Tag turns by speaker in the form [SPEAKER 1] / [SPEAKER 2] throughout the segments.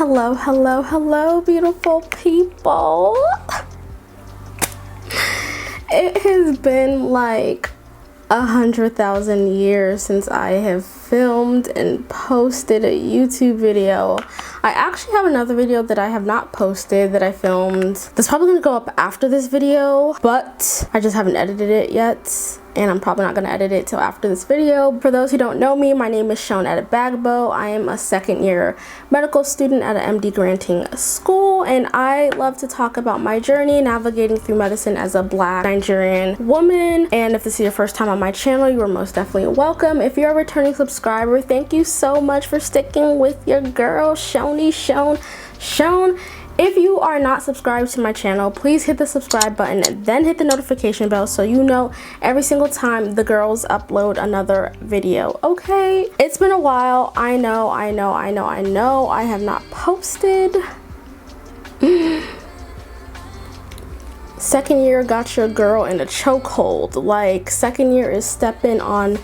[SPEAKER 1] Hello, hello, hello, beautiful people. It has been like 100,000 years since I have filmed and posted a YouTube video. I actually have another video that I have not posted that I filmed. That's probably gonna go up after this video, but I just haven't edited it yet. And I'm probably not gonna edit it till after this video. For those who don't know me, my name is Seun Bagbo. I am a second year medical student at an MD granting school, and I love to talk about my journey navigating through medicine as a Black Nigerian woman. And if this is your first time on my channel, you are most definitely welcome. If you're a returning subscriber, thank you so much for sticking with your girl, Seun. If you are not subscribed to my channel, please hit the subscribe button and then hit the notification bell so you know every single time the girls upload another video, okay? It's been a while. I know. I have not posted. Second year got your girl in a chokehold. Like, second year is stepping on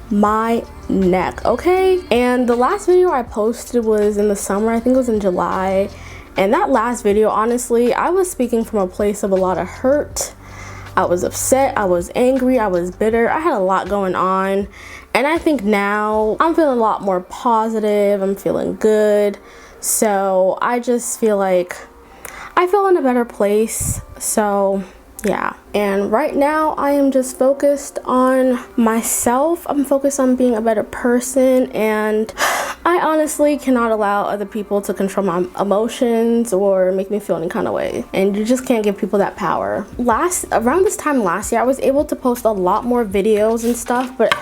[SPEAKER 1] my neck, okay? And the last video I posted was in the summer. I think it was in July. And that last video, honestly, I was speaking from a place of a lot of hurt. I was upset, I was angry, I was bitter. I had a lot going on. And I think now I'm feeling a lot more positive. I'm feeling good. So I just feel like I feel in a better place. So yeah. And right now I am just focused on myself. I'm focused on being a better person, and I honestly cannot allow other people to control my emotions or make me feel any kind of way. And you just can't give people that power. Around this time last year, I was able to post a lot more videos and stuff, but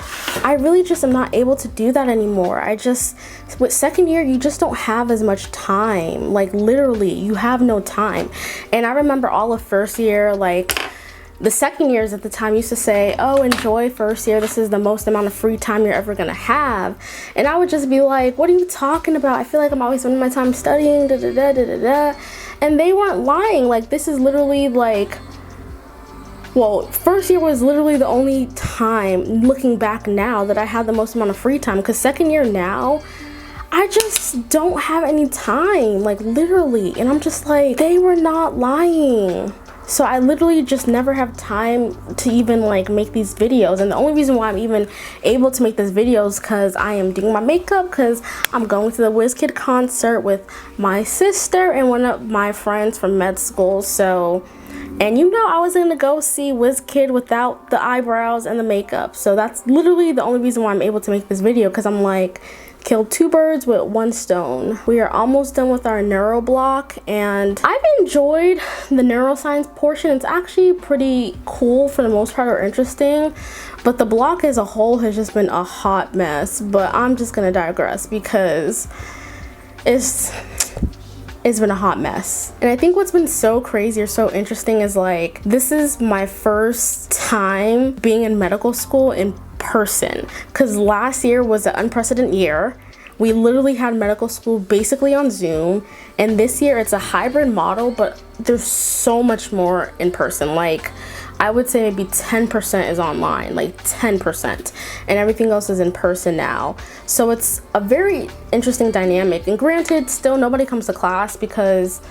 [SPEAKER 1] I really just am not able to do that anymore. With second year, you just don't have as much time. Like, literally, you have no time. And I remember all of first year, like, the second years at the time used to say, oh, enjoy first year, this is the most amount of free time you're ever gonna have. And I would just be like, what are you talking about? I feel like I'm always spending my time studying, da da da da da da. And they weren't lying. Like, this is literally like, well, first year was literally the only time, looking back now, that I had the most amount of free time. Because second year now, I just don't have any time, like, literally. And I'm just like, they were not lying. So I literally just never have time to even like make these videos. And the only reason why I'm even able to make this video is because I am doing my makeup, because I'm going to the WizKid concert with my sister and one of my friends from med school. So, and you know, I was gonna go see WizKid without the eyebrows and the makeup. So that's literally the only reason why I'm able to make this video, because I'm like, killed two birds with one stone. We are almost done with our neuro block, and I've enjoyed the neuroscience portion. It's actually pretty cool for the most part, or interesting, but the block as a whole has just been a hot mess. But I'm just gonna digress because it's been a hot mess. And I think what's been so crazy or so interesting is, like, this is my first time being in medical school in person, because last year was an unprecedented year. We literally had medical school basically on Zoom, and this year it's a hybrid model, but there's so much more in person. Like, I would say maybe 10% is online, like 10%, and everything else is in person now. So it's a very interesting dynamic. And granted, still nobody comes to class because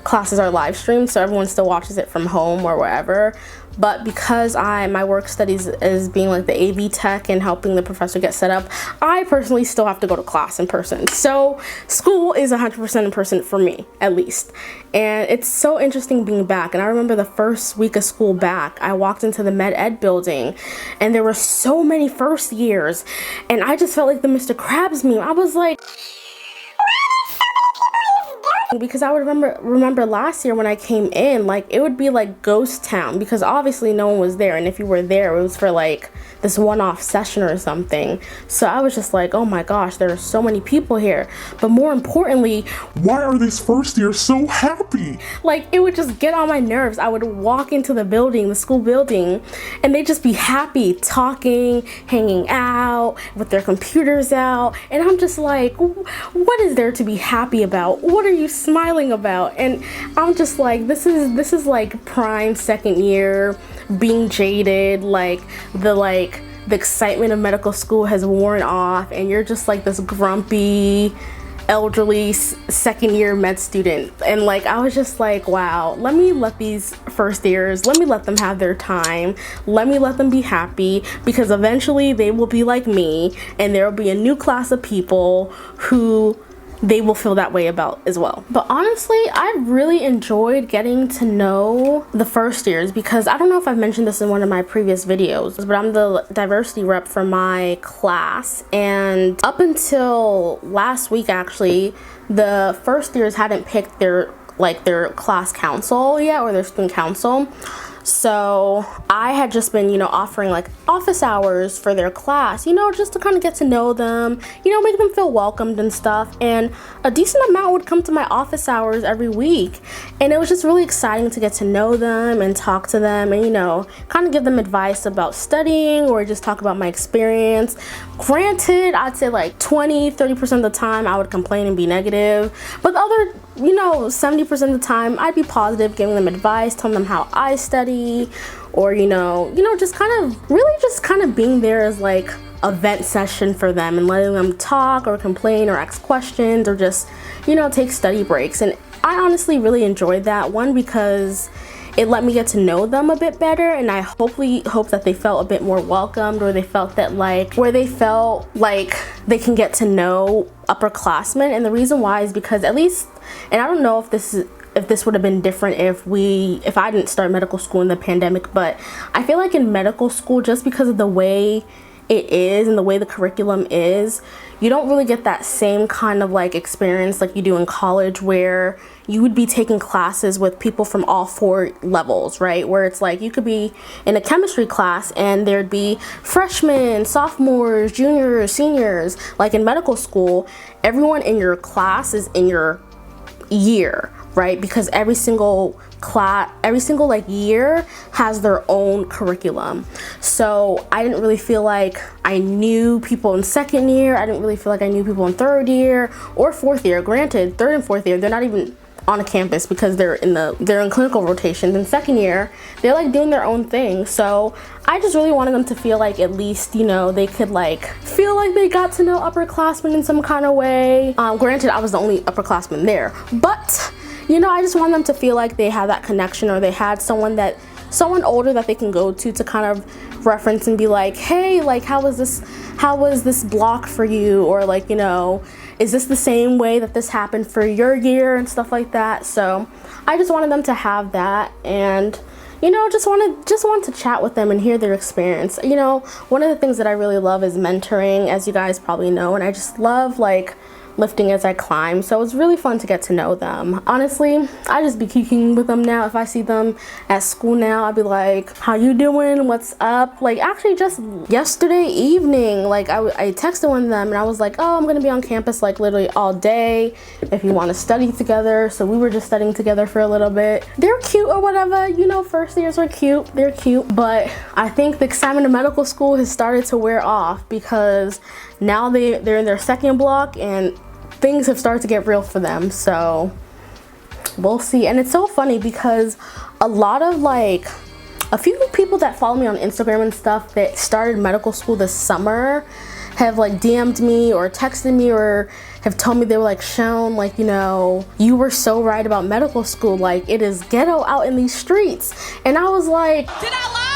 [SPEAKER 1] classes are live streamed, so everyone still watches it from home or wherever. But because my work studies is being like the AV tech and helping the professor get set up, I personally still have to go to class in person. So school is 100% in person for me, at least. And it's so interesting being back. And I remember the first week of school back, I walked into the med ed building and there were so many first years, and I just felt like the Mr. Krabs meme. I was like, because I would remember last year when I came in, like, it would be like ghost town, because obviously no one was there, and if you were there, it was for like this one-off session or something. So I was just like, oh my gosh, there are so many people here. But more importantly,
[SPEAKER 2] why are these first years so happy?
[SPEAKER 1] Like, it would just get on my nerves. I would walk into the building, the school building, and they'd just be happy, talking, hanging out with their computers out, and I'm just like, what is there to be happy about? What are you smiling about? And I'm just like, this is like prime second year, being jaded, like the excitement of medical school has worn off, and you're just like this grumpy elderly second year med student, and like I was just like, wow, let me let these first years, let me let them have their time, let me let them be happy, because eventually they will be like me and there will be a new class of people who they will feel that way about as well. But honestly, I really enjoyed getting to know the first years, because I don't know if I've mentioned this in one of my previous videos, but I'm the diversity rep for my class, and up until last week actually, the first years hadn't picked their class council yet, or their student council. So I had just been, you know, offering like office hours for their class, you know, just to kind of get to know them, you know, make them feel welcomed and stuff. And a decent amount would come to my office hours every week. And it was just really exciting to get to know them and talk to them and, you know, kind of give them advice about studying or just talk about my experience. Granted, I'd say like 20-30% of the time I would complain and be negative, but the other, you know, 70% of the time I'd be positive, giving them advice, telling them how I study, or you know, just kind of being there as like a vent session for them and letting them talk or complain or ask questions or just, you know, take study breaks. And I honestly really enjoyed that one, because it let me get to know them a bit better, and I hope that they felt a bit more welcomed, or they felt that they felt like they can get to know upperclassmen. And the reason why is because, at least, and I don't know if this would have been different if I didn't start medical school in the pandemic, but I feel like in medical school, just because of the way it is and the way the curriculum is, you don't really get that same kind of like experience like you do in college, where you would be taking classes with people from all 4 levels, right? Where it's like you could be in a chemistry class and there'd be freshmen, sophomores, juniors, seniors. Like in medical school, everyone in your class is in your year, right? Because every single like year has their own curriculum. So I didn't really feel like I knew people in second year. I didn't really feel like I knew people in third year or fourth year. Granted, third and fourth year, they're not even on a campus because they're in clinical rotations. In second year, they're like doing their own thing. So I just really wanted them to feel like, at least, you know, they could like feel like they got to know upperclassmen in some kind of way. Granted, I was the only upperclassman there, but you know, I just want them to feel like they have that connection, or they had someone older that they can go to kind of reference and be like, hey, like how was this block for you, or like, you know, is this the same way that this happened for your year and stuff like that. So I just wanted them to have that, and you know, just wanted to chat with them and hear their experience. You know, one of the things that I really love is mentoring, as you guys probably know, and I just love like lifting as I climb. So it was really fun to get to know them. Honestly, I just be kicking with them now. If I see them at school now, I'd be like, how you doing? What's up? Like, actually just yesterday evening, like I texted one of them and I was like, oh, I'm gonna be on campus like literally all day if you want to study together. So we were just studying together for a little bit. They're cute or whatever, you know, first years are cute, they're cute. But I think the excitement of medical school has started to wear off, because now they're in their second block and things have started to get real for them. So we'll see. And it's so funny because a few people that follow me on Instagram and stuff that started medical school this summer have like DM'd me or texted me or have told me, they were like, Seun, like, you know, you were so right about medical school. Like, it is ghetto out in these streets. And I was like, did I lie?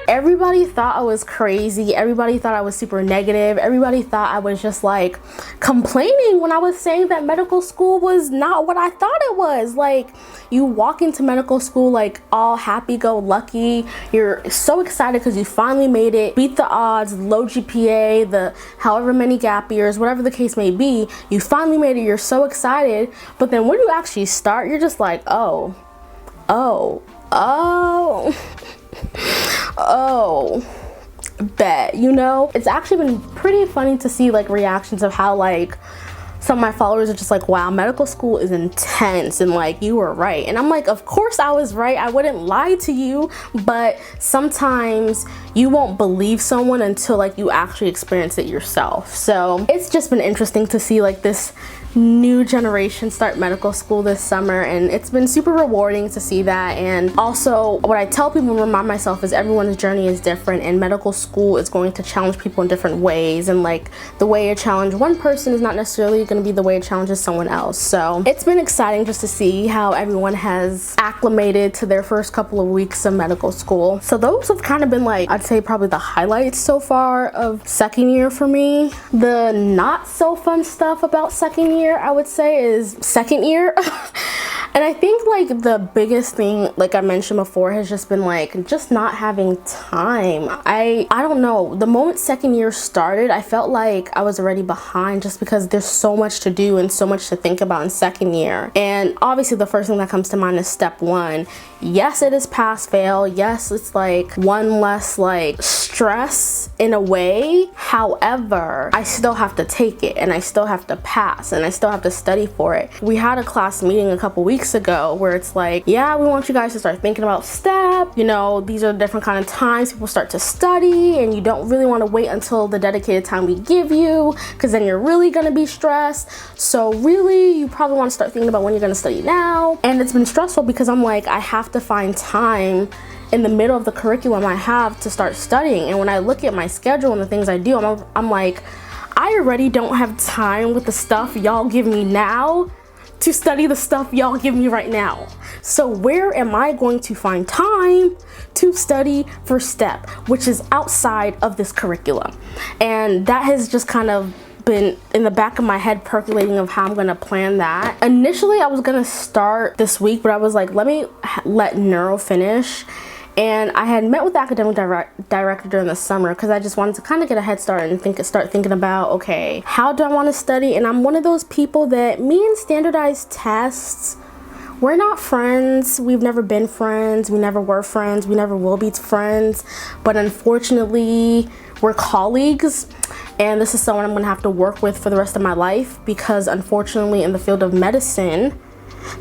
[SPEAKER 1] Everybody thought I was crazy. Everybody thought I was super negative. Everybody thought I was just like complaining when I was saying that medical school was not what I thought it was. Like, you walk into medical school like all happy-go-lucky. You're so excited because you finally made it, beat the odds, low GPA, the however many gap years, whatever the case may be. You finally made it. You're so excited. But then when you actually start, you're just like, oh, bet, you know? It's actually been pretty funny to see like reactions of how like some of my followers are just like, wow, medical school is intense, and like, you were right. And I'm like, of course I was right. I wouldn't lie to you. But sometimes you won't believe someone until like you actually experience it yourself. So it's just been interesting to see like this new generation start medical school this summer, and it's been super rewarding to see that. And also, what I tell people and remind myself is everyone's journey is different, and medical school is going to challenge people in different ways, and like the way it challenge one person is not necessarily going to be the way it challenges someone else. So it's been exciting just to see how everyone has acclimated to their first couple of weeks of medical school. So those have kind of been like, I'd say probably the highlights so far of second year for me. The not so fun stuff about second year, I would say, is second year. And I think like the biggest thing, like I mentioned before, has just been like just not having time. I don't know, the moment second year started, I felt like I was already behind just because there's so much to do and so much to think about in second year. And obviously the first thing that comes to mind is step one. Yes, it is pass fail. Yes, it's like one less like stress in a way. However, I still have to take it, and I still have to pass, and I still have to study for it. We had a class meeting a couple weeks ago where it's like, yeah, we want you guys to start thinking about step. You know, these are different kind of times people start to study, and you don't really want to wait until the dedicated time we give you, because then you're really going to be stressed. So really, you probably want to start thinking about when you're going to study now. And it's been stressful because I'm like, I have to find time in the middle of the curriculum I have to start studying. And when I look at my schedule and the things I do, I'm like, I already don't have time with the stuff y'all give me now to study the stuff y'all give me right now. So where am I going to find time to study for STEP, which is outside of this curriculum? And that has just kind of been in the back of my head percolating of how I'm gonna plan that. Initially, I was gonna start this week, but I was like, let me let neuro finish. And I had met with the academic director during the summer because I just wanted to kind of get a head start and start thinking about, okay, how do I want to study? And I'm one of those people that me and standardized tests, we're not friends. We've never been friends. We never were friends. We never will be friends. But unfortunately, we're colleagues. And this is someone I'm going to have to work with for the rest of my life because unfortunately in the field of medicine,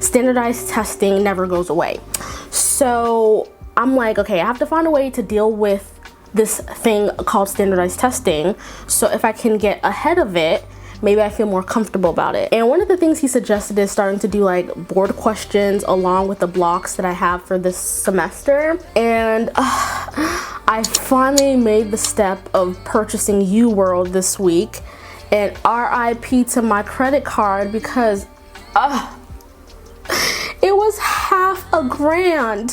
[SPEAKER 1] standardized testing never goes away. So I'm like, okay, I have to find a way to deal with this thing called standardized testing. So if I can get ahead of it, maybe I feel more comfortable about it. And one of the things he suggested is starting to do like board questions along with the blocks that I have for this semester. And I finally made the step of purchasing UWorld this week, and RIP to my credit card because it was half a grand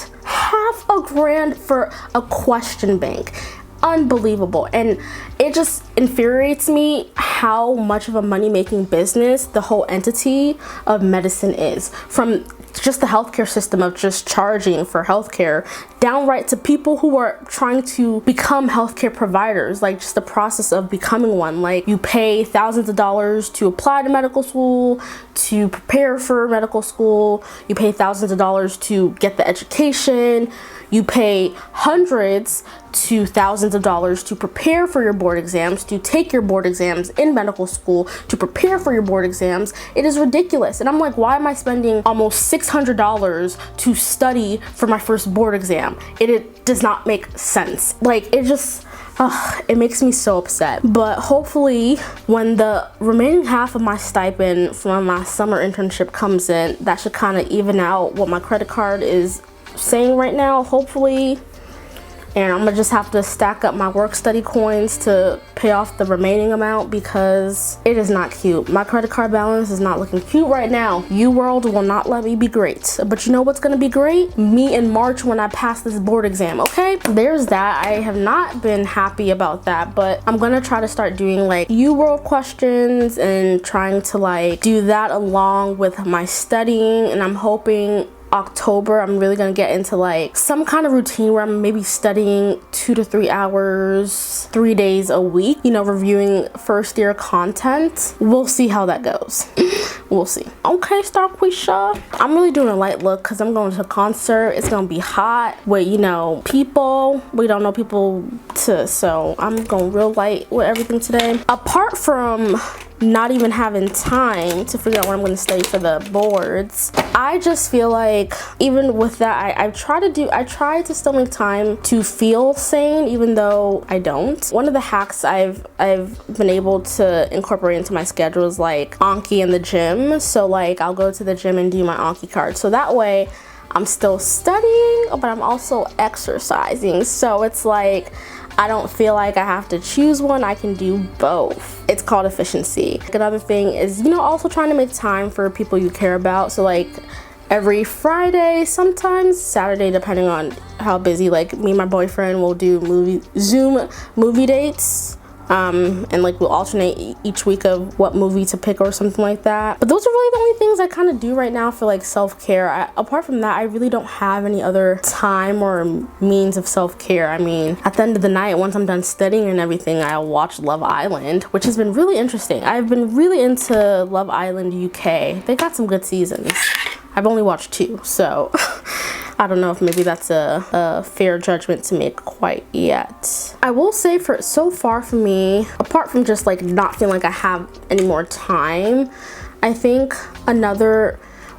[SPEAKER 1] for a question bank. Unbelievable. And it just infuriates me how much of a money-making business the whole entity of medicine is, from just the healthcare system of just charging for healthcare downright to people who are trying to become healthcare providers, like just the process of becoming one. Like you pay thousands of dollars to apply to medical school, to prepare for medical school, you pay thousands of dollars to get the education, you pay hundreds to thousands of dollars to prepare for your board exams, to take your board exams in medical school, to prepare for your board exams. It is ridiculous. And I'm like, why am I spending almost $600 to study for my first board exam? It does not make sense. Like, it just, it makes me so upset. But hopefully when the remaining half of my stipend from my summer internship comes in, that should kind of even out what my credit card is saying right now, hopefully. And I'm gonna just have to stack up my work study coins to pay off the remaining amount because it is not cute. My credit card balance is not looking cute right now. UWorld will not let me be great. But you know what's gonna be great? Me in March when I pass this board exam, okay? There's that. I have not been happy about that, but I'm gonna try to start doing like UWorld questions and trying to like do that along with my studying. And I'm hoping October I'm really gonna get into like some kind of routine where I'm maybe studying 2 to 3 hours 3 days a week, you know, reviewing first year content. We'll see how that goes. We'll see. Okay, Starquisha. I'm really doing a light look because I'm going to a concert. It's gonna be hot with, you know, people. We don't know people so I'm going real light with everything today. Apart from not even having time to figure out what I'm going to study for the boards, I just feel like even with that, I try to still make time to feel sane, even though I don't. One of the hacks I've been able to incorporate into my schedule is like Anki in the gym. So like I'll go to the gym and do my Anki card, so that way I'm still studying but I'm also exercising, so it's like I don't feel like I have to choose one. I can do both. It's called efficiency. Another thing is, you know, also trying to make time for people you care about. So like every Friday, sometimes Saturday, depending on how busy, like me and my boyfriend will do Zoom movie dates. And like we'll alternate each week of what movie to pick or something like that. But those are really the only things I kind of do right now for like self-care. Apart from that, I really don't have any other time or means of self-care. I mean, at the end of the night, once I'm done studying and everything, I'll watch Love Island, which has been really interesting. I've been really into Love Island UK. They got some good seasons. I've only watched 2, so I don't know if maybe that's a fair judgment to make quite yet. I will say so far for me, apart from just like not feeling like I have any more time, I think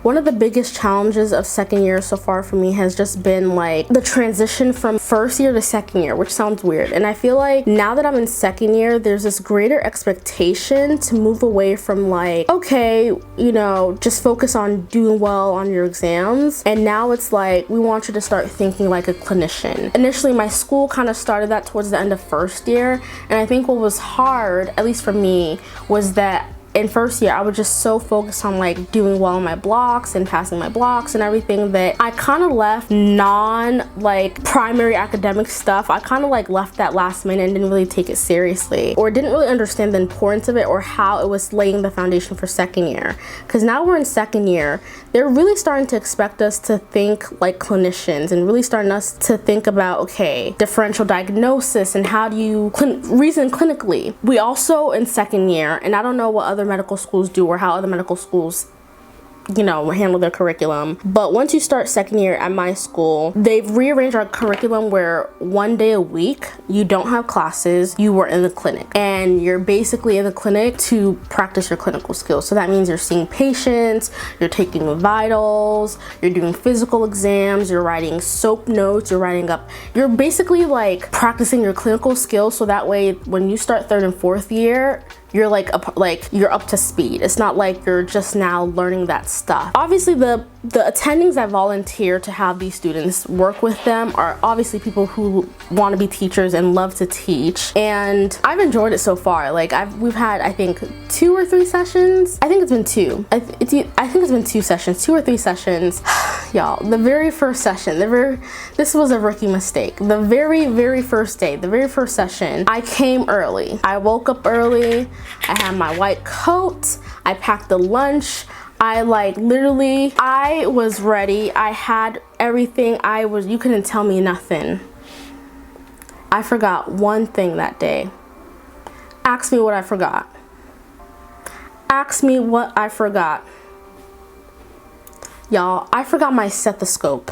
[SPEAKER 1] one of the biggest challenges of second year so far for me has just been like the transition from first year to second year, which sounds weird. And I feel like now that I'm in second year, there's this greater expectation to move away from like, okay, you know, just focus on doing well on your exams. And now it's like, we want you to start thinking like a clinician. Initially, my school kind of started that towards the end of first year. And I think what was hard, at least for me, was that in first year, I was just so focused on like doing well in my blocks and passing my blocks and everything that I kind of left like primary academic stuff. I kind of like left that last minute and didn't really take it seriously, or didn't really understand the importance of it or how it was laying the foundation for second year. Because now we're in second year, they're really starting to expect us to think like clinicians and really starting us to think about, okay, differential diagnosis and how do you reason clinically. We also in second year, and I don't know what other medical schools do or how other medical schools, you know, handle their curriculum, but once you start second year at my school, they've rearranged our curriculum where 1 day a week you don't have classes, you were in the clinic, and you're basically in the clinic to practice your clinical skills. So that means you're seeing patients, you're taking vitals, you're doing physical exams, you're writing SOAP notes, you're basically like practicing your clinical skills, so that way when you start third and fourth year, you're you're up to speed. It's not like you're just now learning that stuff. Obviously the attendings I volunteer to have these students work with them are obviously people who want to be teachers and love to teach, and I've enjoyed it so far. Like we've had, I think, 2 or 3 sessions. I think it's been 2. I think it's been 2 sessions, 2 or 3 sessions. Y'all, the very first session, this was a rookie mistake. The very first day, the very first session, I came early. I woke up early. I had my white coat. I packed the lunch. I was ready. I had everything. You couldn't tell me nothing. I forgot one thing that day. Ask me what I forgot. Ask me what I forgot. Y'all, I forgot my stethoscope.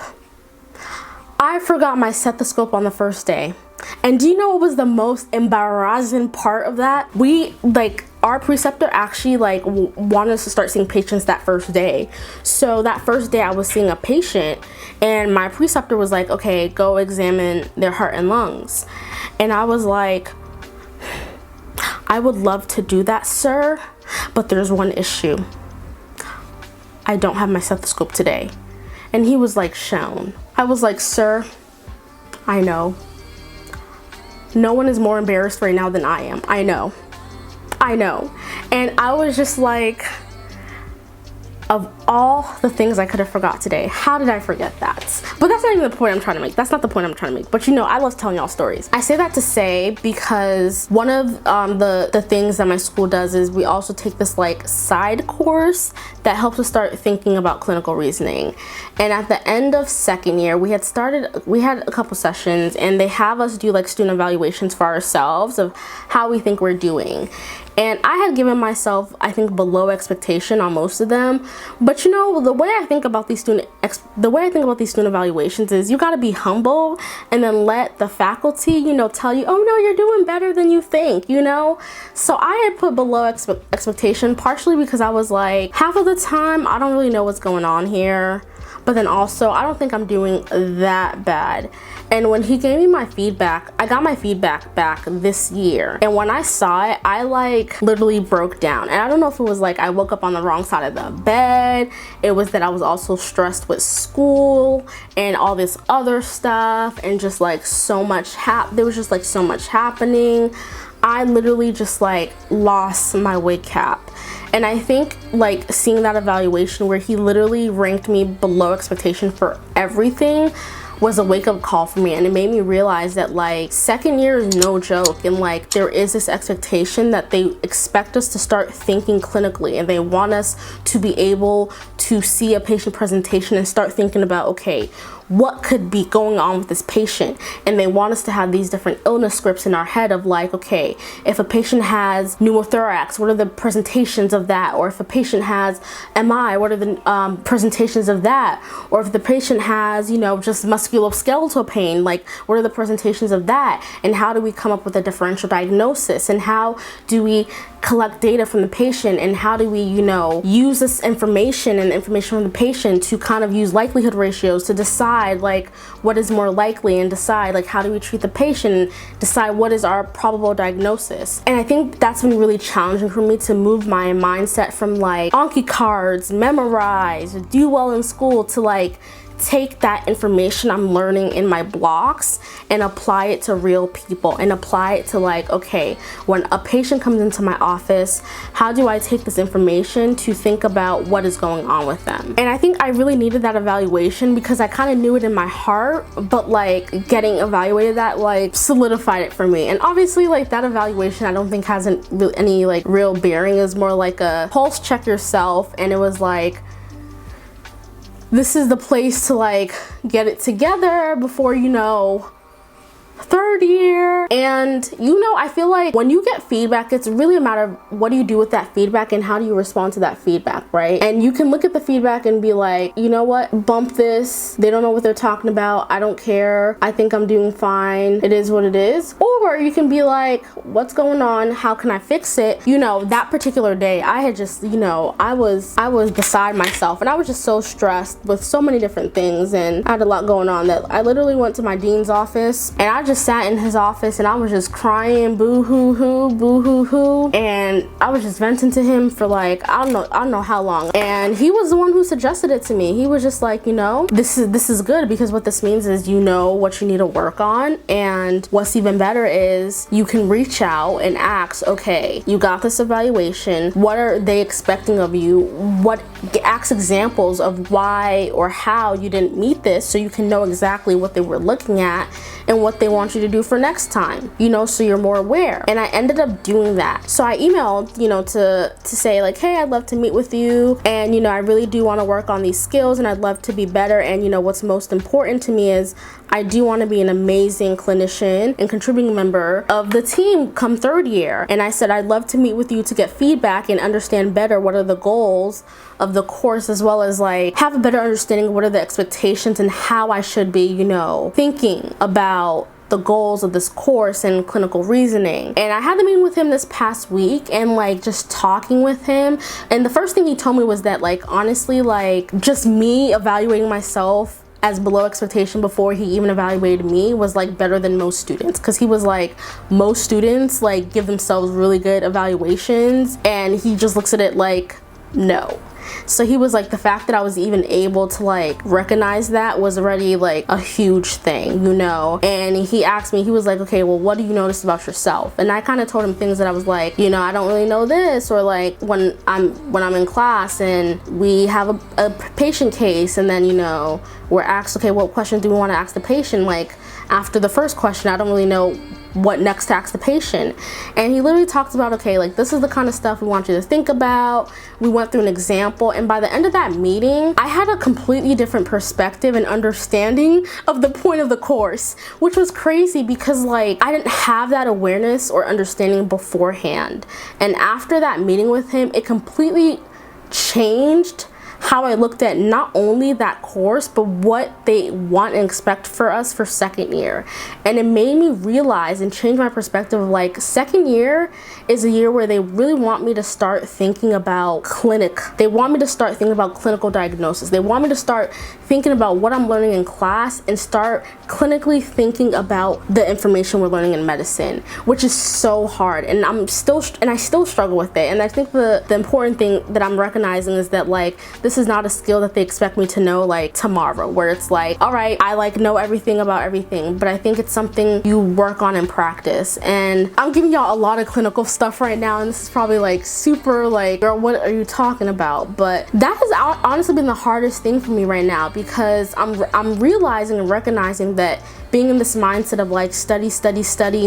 [SPEAKER 1] I forgot my stethoscope on the first day. And do you know what was the most embarrassing part of that? Our preceptor actually wanted us to start seeing patients that first day. So that first day I was seeing a patient, and my preceptor was like, okay, go examine their heart and lungs. And I was like, I would love to do that, sir, but there's one issue. I don't have my stethoscope today. And he was like, Seun. I was like, sir, I know. No one is more embarrassed right now than I am. I know. And I was just like, of all the things I could have forgot today. How did I forget that? But that's not even the point I'm trying to make. That's not the point I'm trying to make. But you know, I love telling y'all stories. I say that to say because one of the things that my school does is we also take this like side course that helps us start thinking about clinical reasoning. And at the end of second year, we had a couple sessions, and they have us do like student evaluations for ourselves of how we think we're doing. And I had given myself, I think, below expectation on most of them. But you know, the way I think about these student evaluations is you got to be humble and then let the faculty, you know, tell you, oh no, you're doing better than you think, you know. So I had put below expectation, partially because I was like, half of the time I don't really know what's going on here, but then also I don't think I'm doing that bad. And when he gave me my feedback, I got my feedback back this year, and when I saw it, I like literally broke down. And I don't know if it was like I woke up on the wrong side of the bed, it was that I was also stressed with school and all this other stuff, and just like so much there was just like so much happening. I literally just like lost my wig cap. And I think like seeing that evaluation where he literally ranked me below expectation for everything was a wake-up call for me, and it made me realize that like second year is no joke, and like there is this expectation that they expect us to start thinking clinically, and they want us to be able to see a patient presentation and start thinking about, okay, what could be going on with this patient. And they want us to have these different illness scripts in our head of like, okay, if a patient has pneumothorax, what are the presentations of that? Or if a patient has MI, what are the presentations of that? Or if the patient has, you know, just musculoskeletal pain, like what are the presentations of that? And how do we come up with a differential diagnosis? And how do we collect data from the patient? And how do we, you know, use this information and information from the patient to kind of use likelihood ratios to decide like what is more likely, and decide like how do we treat the patient, and decide what is our probable diagnosis. And I think that's been really challenging for me to move my mindset from like Anki cards, memorize, do well in school, to like take that information I'm learning in my blocks and apply it to real people, and apply it to like, okay, when a patient comes into my office, how do I take this information to think about what is going on with them? And I think I really needed that evaluation because I kind of knew it in my heart, but like getting evaluated, that like solidified it for me. And obviously like that evaluation I don't think has any like real bearing. Is more like a pulse check yourself, and it was like, this is the place to like get it together before, you know, third year. And you know, I feel like when you get feedback, it's really a matter of what do you do with that feedback and how do you respond to that feedback, right? And you can look at the feedback and be like, you know what, bump this, they don't know what they're talking about, I don't care, I think I'm doing fine, it is what it is. Or you can be like, what's going on, how can I fix it? You know, that particular day I had just, you know, I was beside myself, and I was just so stressed with so many different things, and I had a lot going on that I literally went to my dean's office, and I just sat in his office and I was just crying, boo hoo hoo, and I was just venting to him for like I don't know how long. And he was the one who suggested it to me. He was just like, you know, this is good, because what this means is you know what you need to work on, and what's even better is you can reach out and ask, okay, you got this evaluation, what are they expecting of you? Ask examples of why or how you didn't meet this, so you can know exactly what they were looking at and what they want you to do for next time, you know, so you're more aware. And I ended up doing that. So I emailed, you know, to say like, hey, I'd love to meet with you, and you know, I really do want to work on these skills, and I'd love to be better, and you know, what's most important to me is I do want to be an amazing clinician and contributing member of the team come third year. And I said I'd love to meet with you to get feedback and understand better what are the goals of the course, as well as like have a better understanding of what are the expectations and how I should be, you know, thinking about the goals of this course and clinical reasoning. And I had the meeting with him this past week, and like just talking with him, and the first thing he told me was that like honestly, like just me evaluating myself as below expectation before he even evaluated me was like better than most students, because he was like, most students like give themselves really good evaluations, and he just looks at it like no. So he was like, the fact that I was even able to like recognize that was already like a huge thing, you know. And he asked me, he was like, okay, well, what do you notice about yourself? And I kind of told him things that I was like, you know, I don't really know this, or like when I'm in class and we have a patient case, and then, you know, we're asked, okay, what question do we want to ask the patient? Like after the first question, I don't really know what next to ask the patient. And he literally talked about, okay, like this is the kind of stuff we want you to think about. We went through an example, and by the end of that meeting, I had a completely different perspective and understanding of the point of the course, which was crazy because like I didn't have that awareness or understanding beforehand. And after that meeting with him, it completely changed how I looked at not only that course, but what they want and expect for us for second year. And it made me realize and change my perspective of like, second year is a year where they really want me to start thinking about clinic. They want me to start thinking about clinical diagnosis. They want me to start thinking about what I'm learning in class and start clinically thinking about the information we're learning in medicine, which is so hard. And I still struggle with it. And I think the important thing that I'm recognizing is that like, this is not a skill that they expect me to know like tomorrow, where it's like, all right, I like know everything about everything, but I think it's something you work on in practice. And I'm giving y'all a lot of clinical stuff right now, and this is probably like super like, girl, what are you talking about? But that has honestly been the hardest thing for me right now, because I'm realizing and recognizing that being in this mindset of like study,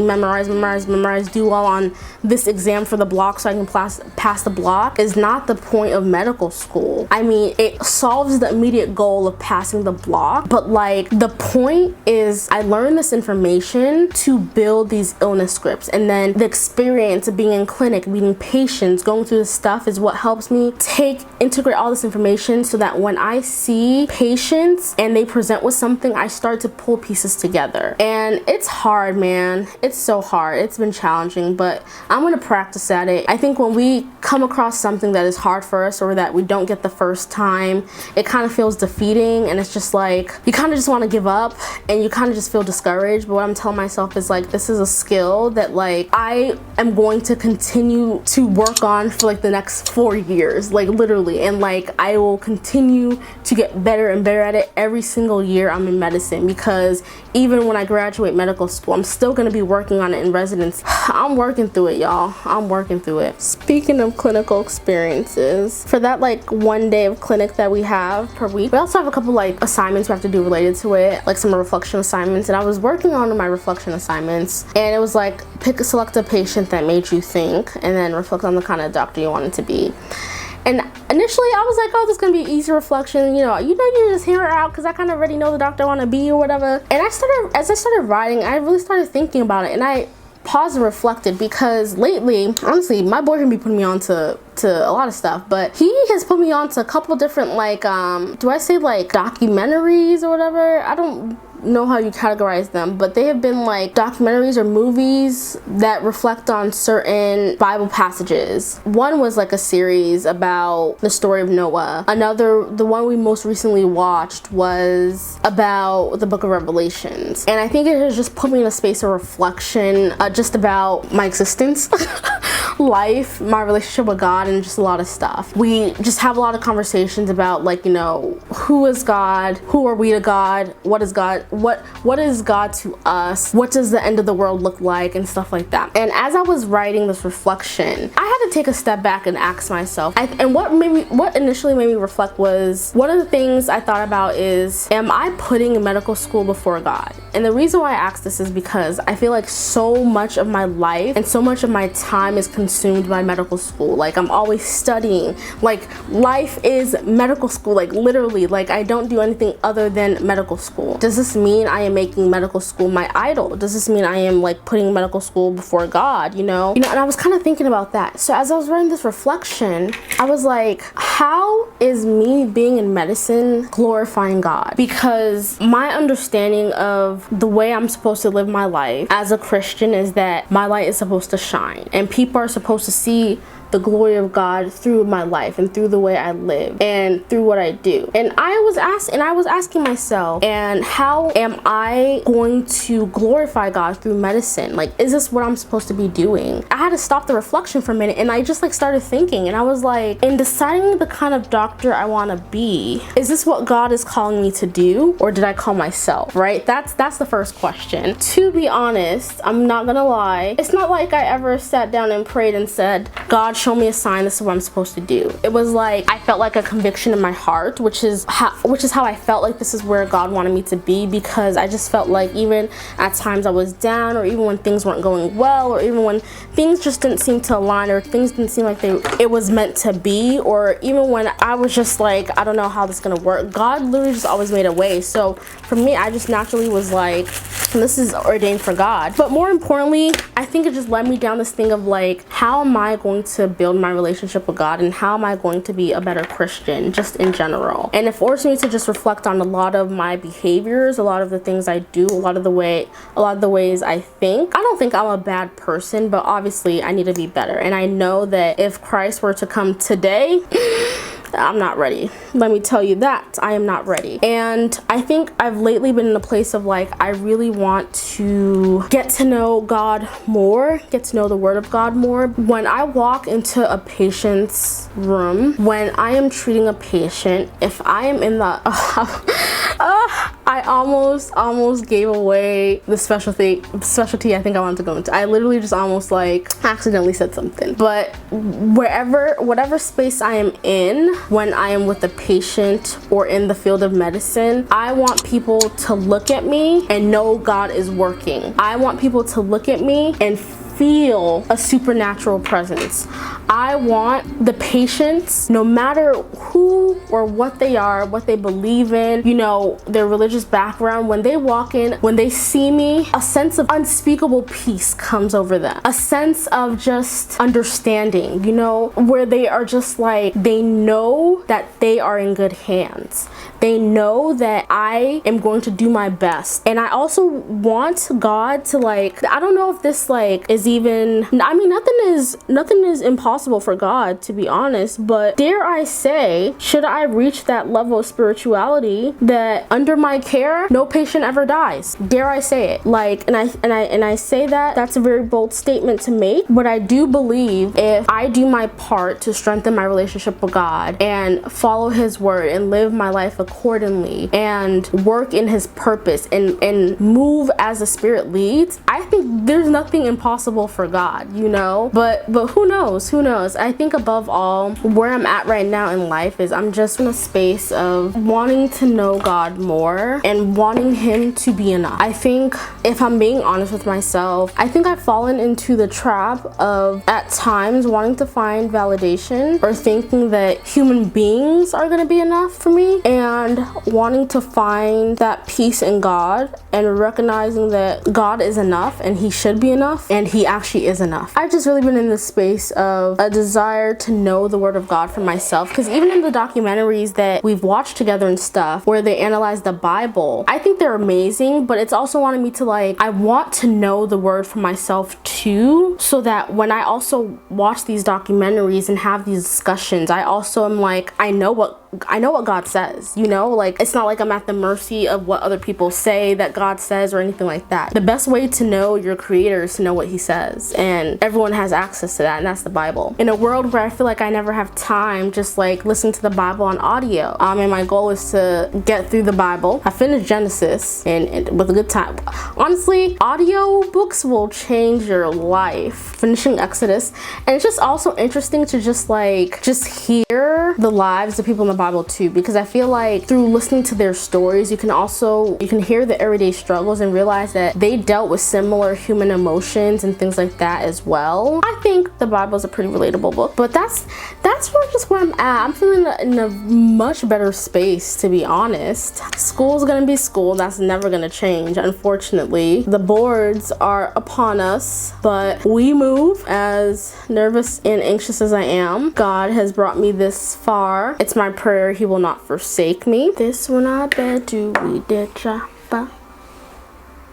[SPEAKER 1] memorize, do well on this exam for the block so I can pass the block is not the point of medical school. I mean, it solves the immediate goal of passing the block, but like the point is I learned this information to build these illness scripts, and then the experience of being in clinic, meeting patients, going through this stuff is what helps me integrate all this information so that when I see patients and they present with something, I start to pull pieces together. And it's hard, man. It's so hard. It's been challenging, but I'm gonna practice at it. I think when we come across something that is hard for us or that we don't get the first time, it kind of feels defeating, and it's just like you kind of just want to give up and you kind of just feel discouraged. But what I'm telling myself is like, this is a skill that like I am going to continue to work on for like the next 4 years, like literally, and like I will continue to get better and better at it every single year I'm in medicine, because even when I graduate medical school, I'm still going to be working on it in residence. I'm working through it, y'all. I'm working through it. Speaking of clinical experiences, for that like 1 day of clinic that we have per week, we also have a couple like assignments we have to do related to it, like some reflection assignments. And I was working on my reflection assignments, and it was like select a patient that made you think, and then reflect on the kind of doctor you wanted to be. And initially I was like, oh, this is gonna be easy reflection, you just hear it out because I kind of already know the doctor I want to be or whatever. And as I started writing, I really started thinking about it, and I paused and reflected, because lately, honestly, my boyfriend be putting me on to a lot of stuff, but he has put me on to a couple different like do I say like documentaries or whatever? I don't know how you categorize them, but they have been like documentaries or movies that reflect on certain Bible passages. One was like a series about the story of Noah. The one we most recently watched was about the book of Revelations. And I think it has just put me in a space of reflection just about my existence, life, my relationship with God, and just a lot of stuff. We just have a lot of conversations about like, who is God? Who are we to God? What is God? What is God to us? What does the end of the world look like, and stuff like that. And as I was writing this reflection, I had to take a step back and ask myself, and what initially made me reflect was, one of the things I thought about is, am I putting medical school before God? And the reason why I asked this is because I feel like so much of my life and so much of my time is consumed by medical school. Like I'm always studying, like life is medical school, like literally, like I don't do anything other than medical school. Does this mean I am making medical school my idol? Does this mean I am like putting medical school before God, and I was kind of thinking about that. So as I was writing this reflection, I was like, how is me being in medicine glorifying God? Because my understanding of the way I'm supposed to live my life as a Christian is that my light is supposed to shine, and people are supposed to see the glory of God through my life and through the way I live and through what I do. And I was asking myself, and how am I going to glorify God through medicine? Like, is this what I'm supposed to be doing? I had to stop the reflection for a minute, and I just like started thinking, and I was like, in deciding the kind of doctor I want to be, is this what God is calling me to do, or did I call myself, right? That's the first question. To be honest, I'm not gonna lie, it's not like I ever sat down and prayed and said, God, show me a sign, this is what I'm supposed to do. It was like I felt like a conviction in my heart, which is how I felt like this is where God wanted me to be, because I just felt like even at times I was down, or even when things weren't going well, or even when things just didn't seem to align, or things didn't seem like it was meant to be, or even when I was just like, I don't know how this is gonna work, God literally just always made a way. So for me, I just naturally was like, this is ordained for God. But more importantly, I think it just led me down this thing of like, how am I going to build my relationship with God, and how am I going to be a better Christian just in general? And it forced me to just reflect on a lot of my behaviors, a lot of the things I do, a lot of the ways I think. I don't think I'm a bad person, but obviously I need to be better. And I know that if Christ were to come today, I'm not ready. Let me tell you that. I am not ready. And I think I've lately been in a place of like, I really want to get to know God more, get to know the Word of God more. When I walk into a patient's room, when I am treating a patient, if I am in the I almost gave away the specialty I think I wanted to go into. I literally just almost like accidentally said something. But whatever space I am in, when I am with a patient or in the field of medicine, I want people to look at me and know God is working. I want people to look at me and feel a supernatural presence. I want the patients, no matter who or what they are, what they believe in, you know, their religious background, when they walk in, when they see me, a sense of unspeakable peace comes over them. A sense of just understanding, you know, where they are just like, they know that they are in good hands. They know that I am going to do my best. And I also want God to like, I don't know if this like is even, I mean, nothing is impossible for God, to be honest, but dare I say, should I reach that level of spirituality that under my care no patient ever dies? Dare I say it? Like, and I say that's a very bold statement to make, but I do believe if I do my part to strengthen my relationship with God and follow His word and live my life accordingly and work in His purpose and move as the Spirit leads, I think there's nothing impossible for God, you know? But who knows? I think above all, where I'm at right now in life is I'm just in a space of wanting to know God more and wanting Him to be enough. I think, if I'm being honest with myself, I think I've fallen into the trap of at times wanting to find validation or thinking that human beings are going to be enough for me, and wanting to find that peace in God and recognizing that God is enough and He should be enough, and He actually is enough. I've just really been in this space of a desire to know the Word of God for myself, because even in the documentaries that we've watched together and stuff where they analyze the Bible, I think they're amazing, but it's also wanted me to like, I want to know the Word for myself too, so that when I also watch these documentaries and have these discussions, I also am like, I know what God says, you know? Like, it's not like I'm at the mercy of what other people say that God says or anything like that. The best way to know your Creator is to know what He says, and everyone has access to that, and that's the Bible. In a world where I feel like I never have time just like listening to the Bible on audio, and my goal is to get through the Bible. I finished Genesis and with a good time. Honestly, audio books will change your life. Finishing Exodus, and it's just also interesting to just hear the lives of people in the Bible too, because I feel like through listening to their stories, you can hear the everyday struggles and realize that they dealt with similar human emotions and things like that as well. I think the Bible is a pretty relatable book, but that's where I'm at. I'm feeling in a much better space, to be honest. School's gonna be school. That's never gonna change, unfortunately. The boards are upon us, but we move. As nervous and anxious as I am, God has brought me this far. It's my prayer He will not forsake me. This one I bet do we did choppa.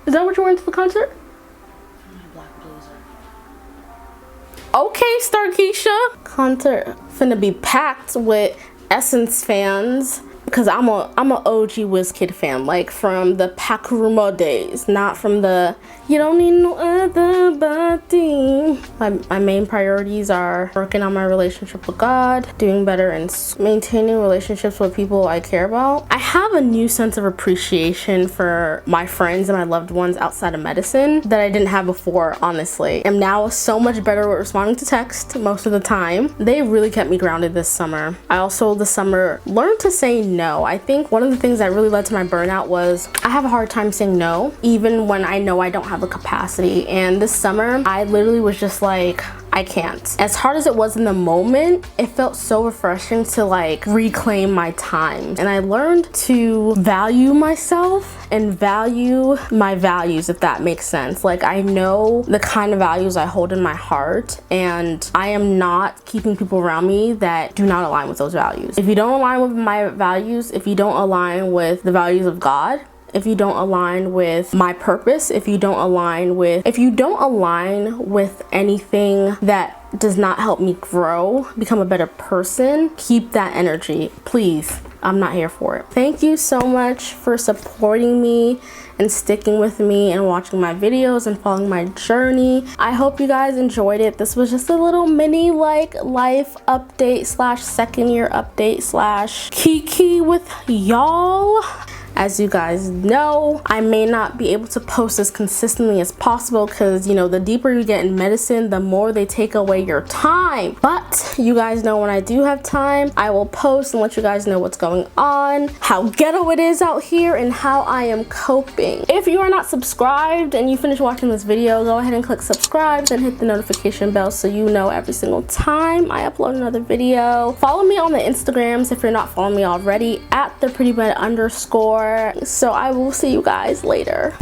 [SPEAKER 1] Is that what you wore into the concert?
[SPEAKER 3] My black blazer.
[SPEAKER 1] Okay, Starkeisha. Concert finna be packed with Essence fans. Because I'm a OG WizKid fan, like from the Pakuruma days, not from the you don't need no other body. My main priorities are working on my relationship with God, doing better and maintaining relationships with people I care about. I have a new sense of appreciation for my friends and my loved ones outside of medicine that I didn't have before, honestly. I'm now so much better with responding to text most of the time. They really kept me grounded this summer. I also this summer learned to say no. I think one of the things that really led to my burnout was I have a hard time saying no, even when I know I don't have the capacity. And this summer, I literally was just like, I can't. As hard as it was in the moment, it felt so refreshing to like reclaim my time. And I learned to value myself and value my values, if that makes sense. Like I know the kind of values I hold in my heart, and I am not keeping people around me that do not align with those values. If you don't align with my values, if you don't align with the values of God, if you don't align with my purpose, if you don't align with anything that does not help me grow, become a better person, keep that energy, please. I'm not here for it. Thank you so much for supporting me and sticking with me and watching my videos and following my journey. I hope you guys enjoyed it. This was just a little mini like life update slash second year update slash kiki with y'all. As you guys know, I may not be able to post as consistently as possible because, you know, the deeper you get in medicine, the more they take away your time. But you guys know when I do have time, I will post and let you guys know what's going on, how ghetto it is out here, and how I am coping. If you are not subscribed and you finish watching this video, go ahead and click subscribe and hit the notification bell so you know every single time I upload another video. Follow me on the Instagrams if you're not following me already at @theprettybed_. So I will see you guys later.